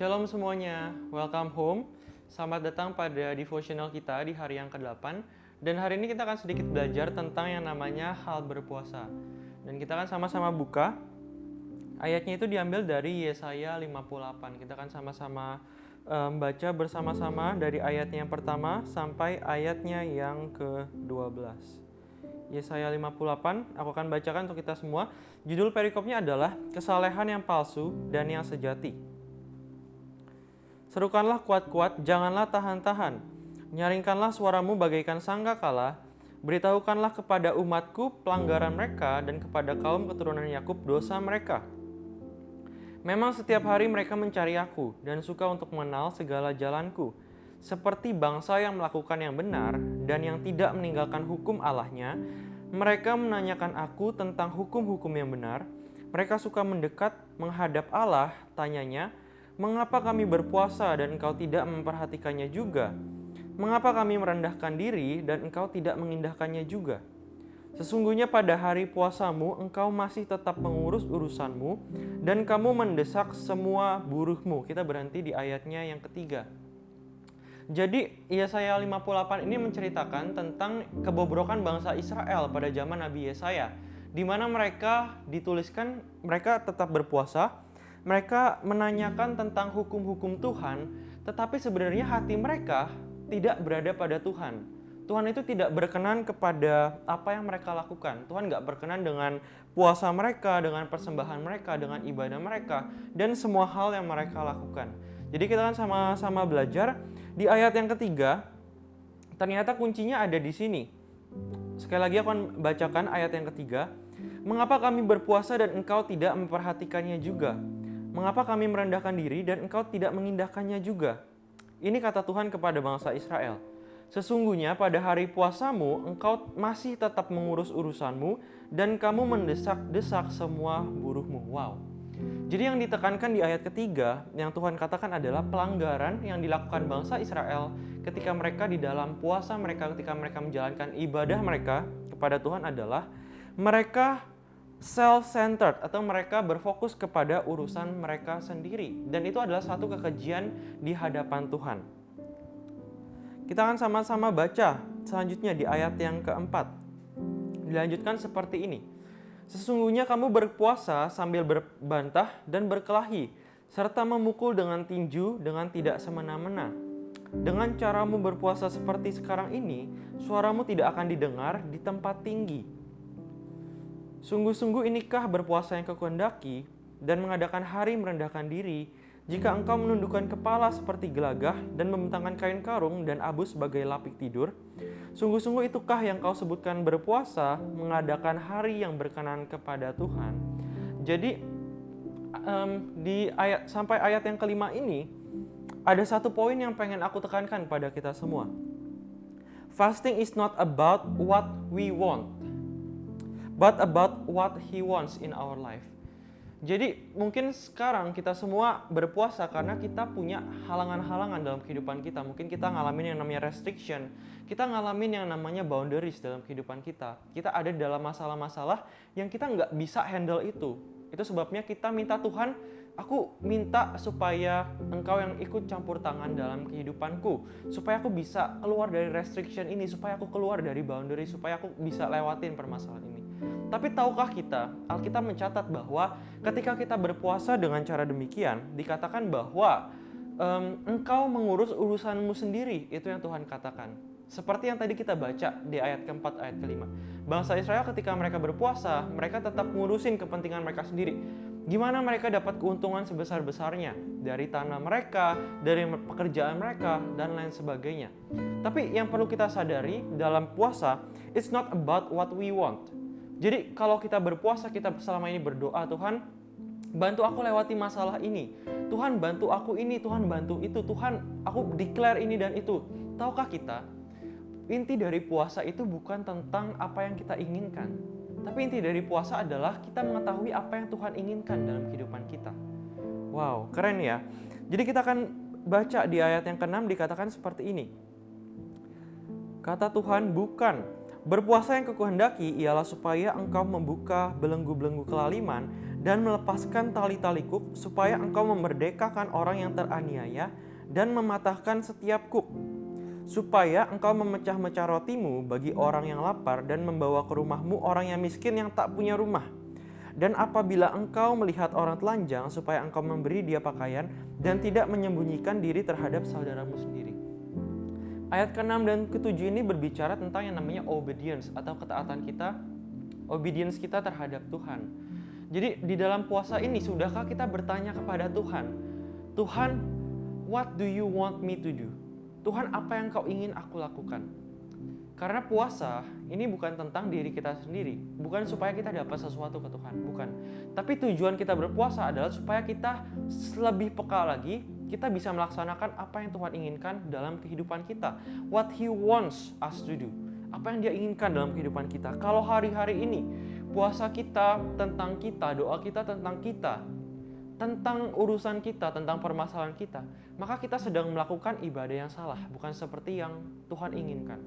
Shalom semuanya, welcome home. Selamat datang pada devotional kita di hari yang ke-8. Dan hari ini kita akan sedikit belajar tentang yang namanya hal berpuasa. Dan kita akan sama-sama buka. Ayatnya itu diambil dari Yesaya 58. Kita akan sama-sama baca bersama-sama dari ayatnya yang pertama sampai ayatnya yang ke-12. Yesaya 58, aku akan bacakan untuk kita semua. Judul perikopnya adalah Kesalehan yang palsu dan yang sejati. Serukanlah kuat-kuat, janganlah tahan-tahan. Nyaringkanlah suaramu bagaikan sangkakala. Beritahukanlah kepada umatku pelanggaran mereka dan kepada kaum keturunan Yakub dosa mereka. Memang setiap hari mereka mencari aku dan suka untuk mengenal segala jalanku. Seperti bangsa yang melakukan yang benar dan yang tidak meninggalkan hukum Allahnya, mereka menanyakan aku tentang hukum-hukum yang benar. Mereka suka mendekat menghadap Allah, tanyanya, mengapa kami berpuasa dan engkau tidak memperhatikannya juga? Mengapa kami merendahkan diri dan engkau tidak mengindahkannya juga? Sesungguhnya pada hari puasamu engkau masih tetap mengurus urusanmu dan kamu mendesak semua buruhmu. Kita berhenti di ayatnya yang ketiga. Jadi Yesaya 58 ini menceritakan tentang kebobrokan bangsa Israel pada zaman Nabi Yesaya, di mana mereka dituliskan mereka tetap berpuasa. Mereka menanyakan tentang hukum-hukum Tuhan, tetapi sebenarnya hati mereka tidak berada pada Tuhan. Tuhan itu tidak berkenan kepada apa yang mereka lakukan. Tuhan nggak berkenan dengan puasa mereka, dengan persembahan mereka, dengan ibadah mereka, dan semua hal yang mereka lakukan. Jadi kita kan sama-sama belajar. Di ayat yang ketiga, ternyata kuncinya ada di sini. Sekali lagi aku akan bacakan ayat yang ketiga. Mengapa kami berpuasa dan engkau tidak memperhatikannya juga? Mengapa kami merendahkan diri dan engkau tidak mengindahkannya juga? Ini kata Tuhan kepada bangsa Israel. Sesungguhnya pada hari puasamu engkau masih tetap mengurus urusanmu dan kamu mendesak-desak semua buruhmu. Wow. Jadi yang ditekankan di ayat ketiga yang Tuhan katakan adalah pelanggaran yang dilakukan bangsa Israel ketika mereka di dalam puasa mereka, ketika mereka menjalankan ibadah mereka kepada Tuhan adalah mereka self-centered atau mereka berfokus kepada urusan mereka sendiri, dan itu adalah satu kekejian di hadapan Tuhan. Kita akan sama-sama baca selanjutnya di ayat yang keempat. Dilanjutkan seperti ini. Sesungguhnya kamu berpuasa sambil berbantah dan berkelahi, serta memukul dengan tinju dengan tidak semena-mena. Dengan caramu berpuasa seperti sekarang ini, suaramu tidak akan didengar di tempat tinggi. Sungguh-sungguh inikah berpuasa yang kau kehendaki dan mengadakan hari merendahkan diri, jika engkau menundukkan kepala seperti gelagah dan membentangkan kain karung dan abu sebagai lapik tidur? Sungguh-sungguh itukah yang kau sebutkan berpuasa, mengadakan hari yang berkenan kepada Tuhan? Jadi sampai ayat yang kelima ini ada satu poin yang pengen aku tekankan pada kita semua. Fasting is not about what we want, but about what He wants in our life. Jadi mungkin sekarang kita semua berpuasa karena kita punya halangan-halangan dalam kehidupan kita. Mungkin kita ngalamin yang namanya restriction. Kita ngalamin yang namanya boundaries dalam kehidupan kita. Kita ada dalam masalah-masalah yang kita nggak bisa handle itu. Itu sebabnya kita minta Tuhan, aku minta supaya engkau yang ikut campur tangan dalam kehidupanku. Supaya aku bisa keluar dari restriction ini. Supaya aku keluar dari boundary. Supaya aku bisa lewatin permasalahan ini. Tapi tahukah kita, Alkitab mencatat bahwa ketika kita berpuasa dengan cara demikian, dikatakan bahwa engkau mengurus urusanmu sendiri, itu yang Tuhan katakan. Seperti yang tadi kita baca di ayat keempat, ayat kelima. Bangsa Israel ketika mereka berpuasa, mereka tetap ngurusin kepentingan mereka sendiri. Gimana mereka dapat keuntungan sebesar-besarnya dari tanah mereka, dari pekerjaan mereka, dan lain sebagainya. Tapi yang perlu kita sadari dalam puasa, it's not about what we want. Jadi kalau kita berpuasa, kita selama ini berdoa, Tuhan bantu aku lewati masalah ini. Tuhan bantu aku ini, Tuhan bantu itu. Tuhan aku declare ini dan itu. Tahukah kita, inti dari puasa itu bukan tentang apa yang kita inginkan. Tapi inti dari puasa adalah kita mengetahui apa yang Tuhan inginkan dalam kehidupan kita. Wow, keren ya. Jadi kita akan baca di ayat yang ke-6 dikatakan seperti ini. Kata Tuhan, bukan. Berpuasa yang kukehendaki ialah supaya engkau membuka belenggu-belenggu kelaliman dan melepaskan tali-tali kuk, supaya engkau memerdekakan orang yang teraniaya dan mematahkan setiap kuk, supaya engkau memecah-mecah rotimu bagi orang yang lapar dan membawa ke rumahmu orang yang miskin yang tak punya rumah. Dan apabila engkau melihat orang telanjang, supaya engkau memberi dia pakaian dan tidak menyembunyikan diri terhadap saudaramu sendiri. Ayat ke-6 dan ke-7 ini berbicara tentang yang namanya obedience atau ketaatan kita, obedience kita terhadap Tuhan. Jadi di dalam puasa ini, sudahkah kita bertanya kepada Tuhan, Tuhan, what do you want me to do? Tuhan, apa yang kau ingin aku lakukan? Karena puasa ini bukan tentang diri kita sendiri, bukan supaya kita dapat sesuatu ke Tuhan, bukan. Tapi tujuan kita berpuasa adalah supaya kita lebih peka lagi, kita bisa melaksanakan apa yang Tuhan inginkan dalam kehidupan kita. What He wants us to do. Apa yang Dia inginkan dalam kehidupan kita. Kalau hari-hari ini puasa kita tentang kita, doa kita tentang kita, tentang urusan kita, tentang permasalahan kita, maka kita sedang melakukan ibadah yang salah, bukan seperti yang Tuhan inginkan.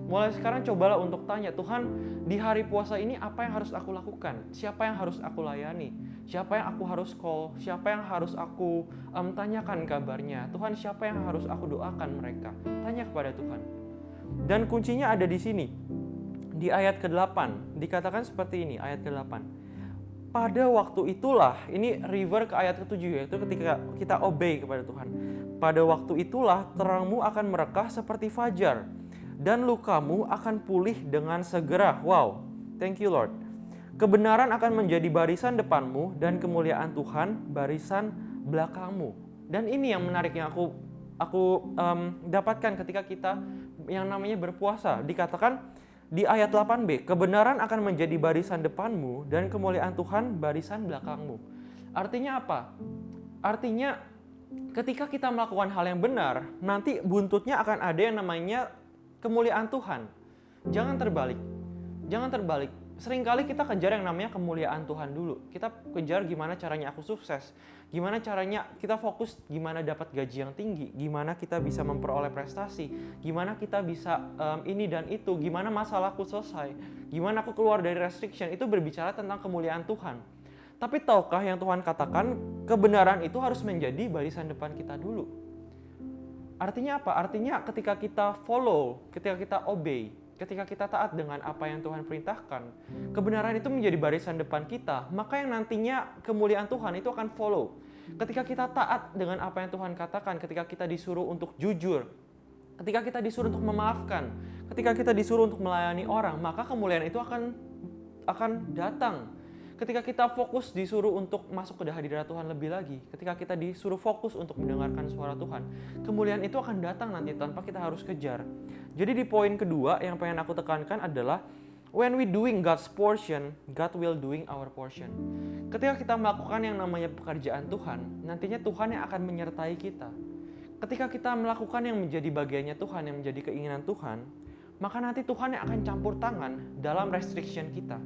Mulai sekarang cobalah untuk tanya, Tuhan, di hari puasa ini apa yang harus aku lakukan? Siapa yang harus aku layani? Siapa yang aku harus call? Siapa yang harus aku tanyakan kabarnya? Tuhan, siapa yang harus aku doakan mereka? Tanya kepada Tuhan. Dan kuncinya ada di sini. Di ayat ke-8, dikatakan seperti ini, ayat ke-8. Pada waktu itulah, ini river ke ayat ke-7, yaitu ketika kita obey kepada Tuhan. Pada waktu itulah terangmu akan merekah seperti fajar, dan lukamu akan pulih dengan segera. Wow, thank you Lord. Kebenaran akan menjadi barisan depanmu, dan kemuliaan Tuhan barisan belakangmu. Dan ini yang menarik yang aku dapatkan ketika kita yang namanya berpuasa. Dikatakan di ayat 8b, kebenaran akan menjadi barisan depanmu dan kemuliaan Tuhan barisan belakangmu. Artinya apa? Artinya ketika kita melakukan hal yang benar, nanti buntutnya akan ada yang namanya kemuliaan Tuhan. Jangan terbalik. Jangan terbalik. Seringkali kita kejar yang namanya kemuliaan Tuhan dulu. Kita kejar gimana caranya aku sukses. Gimana caranya kita fokus gimana dapat gaji yang tinggi. Gimana kita bisa memperoleh prestasi. Gimana kita bisa ini dan itu. Gimana masalahku selesai. Gimana aku keluar dari restriction. Itu berbicara tentang kemuliaan Tuhan. Tapi tahukah yang Tuhan katakan, kebenaran itu harus menjadi barisan depan kita dulu. Artinya apa? Artinya ketika kita follow, ketika kita obey, ketika kita taat dengan apa yang Tuhan perintahkan, kebenaran itu menjadi barisan depan kita, maka yang nantinya kemuliaan Tuhan itu akan follow. Ketika kita taat dengan apa yang Tuhan katakan, ketika kita disuruh untuk jujur, ketika kita disuruh untuk memaafkan, ketika kita disuruh untuk melayani orang, maka kemuliaan itu akan datang. Ketika kita fokus disuruh untuk masuk ke hadirat Tuhan lebih lagi, ketika kita disuruh fokus untuk mendengarkan suara Tuhan, kemuliaan itu akan datang nanti tanpa kita harus kejar. Jadi di poin kedua yang pengen aku tekankan adalah when we doing God's portion, God will doing our portion. Ketika kita melakukan yang namanya pekerjaan Tuhan, nantinya Tuhan yang akan menyertai kita. Ketika kita melakukan yang menjadi bagiannya Tuhan, yang menjadi keinginan Tuhan, maka nanti Tuhan yang akan campur tangan dalam restriction kita.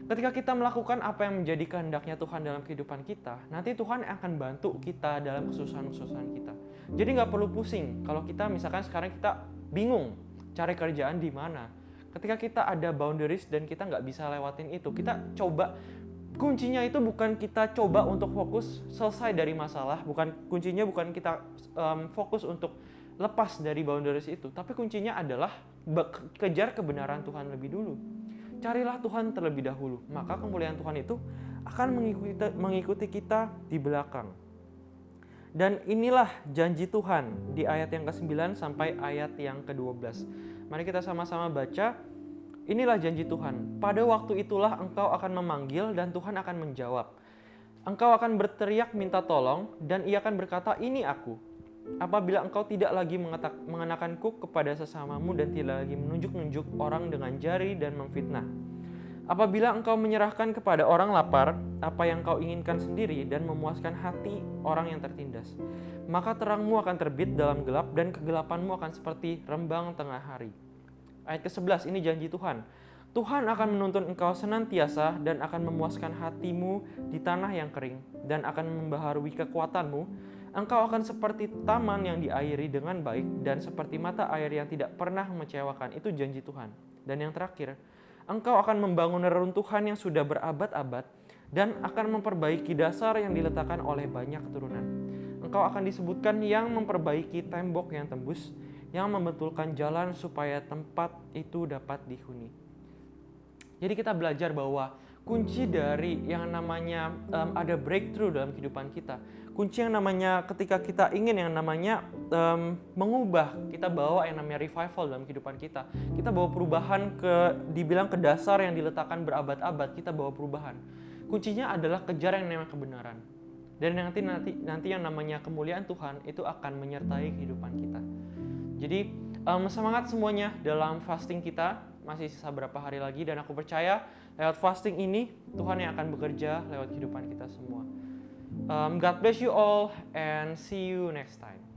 Ketika kita melakukan apa yang menjadi kehendaknya Tuhan dalam kehidupan kita, nanti Tuhan akan bantu kita dalam kesusahan-kesusahan kita. Jadi nggak perlu pusing kalau kita misalkan sekarang kita bingung cari kerjaan di mana. Ketika kita ada boundaries dan kita nggak bisa lewatin itu, kita coba. Kuncinya itu bukan kita coba untuk fokus selesai dari masalah, kuncinya bukan kita fokus untuk lepas dari boundaries itu, tapi kuncinya adalah kejar kebenaran Tuhan lebih dulu. Carilah Tuhan terlebih dahulu, maka kemuliaan Tuhan itu akan mengikuti kita di belakang. Dan inilah janji Tuhan di ayat yang ke-9 sampai ayat yang ke-12. Mari kita sama-sama baca. Inilah janji Tuhan. Pada waktu itulah engkau akan memanggil dan Tuhan akan menjawab. Engkau akan berteriak minta tolong dan Ia akan berkata, ini aku. Apabila engkau tidak lagi mengenakan kuk kepada sesamamu dan tidak lagi menunjuk-nunjuk orang dengan jari dan memfitnah. Apabila engkau menyerahkan kepada orang lapar apa yang kau inginkan sendiri dan memuaskan hati orang yang tertindas, maka terangmu akan terbit dalam gelap dan kegelapanmu akan seperti rembang tengah hari. Ayat ke-11 ini janji Tuhan. Tuhan akan menuntun engkau senantiasa dan akan memuaskan hatimu di tanah yang kering dan akan membaharui kekuatanmu. Engkau akan seperti taman yang diairi dengan baik dan seperti mata air yang tidak pernah mengecewakan. Itu janji Tuhan. Dan yang terakhir, engkau akan membangun reruntuhan yang sudah berabad-abad dan akan memperbaiki dasar yang diletakkan oleh banyak keturunan. Engkau akan disebutkan yang memperbaiki tembok yang tembus, yang membetulkan jalan supaya tempat itu dapat dihuni. Jadi kita belajar bahwa kunci dari yang namanya ada breakthrough dalam kehidupan kita, kunci yang namanya ketika kita ingin yang namanya mengubah, kita bawa yang namanya revival dalam kehidupan kita bawa perubahan dibilang ke dasar yang diletakkan berabad-abad, kita bawa perubahan. Kuncinya adalah kejar yang namanya kebenaran. Dan nanti yang namanya kemuliaan Tuhan itu akan menyertai kehidupan kita. Jadi semangat semuanya dalam fasting kita, masih sisa berapa hari lagi, dan aku percaya lewat fasting ini Tuhan yang akan bekerja lewat kehidupan kita semua. God bless you all and see you next time.